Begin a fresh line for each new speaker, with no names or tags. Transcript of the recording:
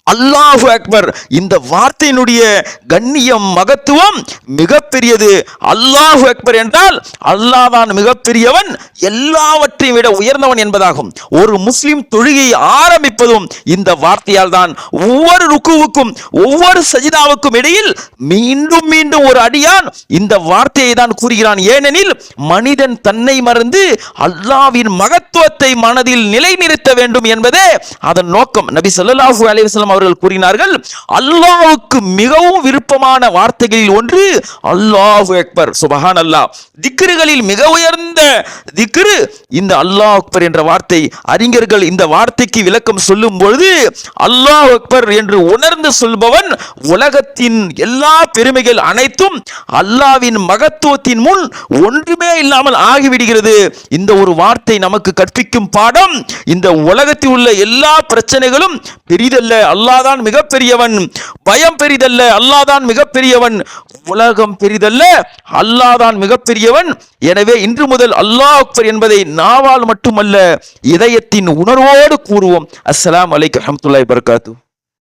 அல்லாஹு அக்பர். இந்த வார்த்தையினுடைய கண்ணியம், மகத்துவம் மிகப்பெரியது. அல்லாஹு அக்பர் என்றால் அல்லாஹ் தான் மிகப்பெரியவன், எல்லாவற்றையும் விட உயர்ந்தவன் என்பதாகும். ஒரு முஸ்லிம் தொழுகையை ஆரம்பிப்பதும் இந்த வார்த்தையால் தான். ஒவ்வொரு ருக்குவுக்கும் ஒவ்வொரு சஜிதாவுக்கும் இடையில் மீண்டும் மீண்டும் ஒரு அடியான் இந்த வார்த்தையை தான் கூறுகிறான். ஏனெனில் மனிதன் தன்னை மறந்து அல்லாஹ்வின் மகத்துவத்தை மனதில் நிலைநிறுத்த வேண்டும் என்பதே அதன் நோக்கம். நபி ஸல்லல்லாஹு அலைஹி வஸல்லம் அவர்கள் கூறினார்கள், அல்லாஹ்வுக்கு மிகவும் விருப்பமான வார்த்தைகளில் ஒன்று அல்லாஹு அக்பர், சுப்ஹானல்லாஹ். திக்ருகளில் மிக உயர்ந்த திக்ரு இந்த அல்லாஹ் அக்பர் என்ற வார்த்தை. அறிஞர்கள் இந்த வார்த்தைக்கு விளக்கம் சொல்லும் பொழுது, அல்லாஹ் அக்பர் என்று உணர்ந்து சொல்பவன் உலகத்தின் எல்லா பெருமைகள் அனைத்தும் அல்லாஹ்வின் மகத்துவத்தின் முன் ஒன்றுமே இல்லாமல் ஆகிவிடுகிறது. இந்த ஒரு வார்த்தை நமக்கு கற்பிக்கும் பாடம், இந்த உலகத்தில் உள்ள எல்லா பிரச்சனைகளும் பெரிதல்ல, அல்லாஹ் தான் மிகப்பெரியவன். பயம் பெரிதல்ல, அல்லாஹ் தான் மிகப்பெரியவன். உலகம் பெரிதல்ல, அல்லாஹ் தான் மிகப்பெரியவன். எனவே இன்று முதல் அல்லாஹ் அக்பர் என்பதை நாவால் மட்டுமல்ல, இதயத்தின் உணர்வோடு கூறுவோம். அஸ்ஸலாமு அலைக்கும் வரஹ்மத்துல்லாஹி வபரகாத்துஹு.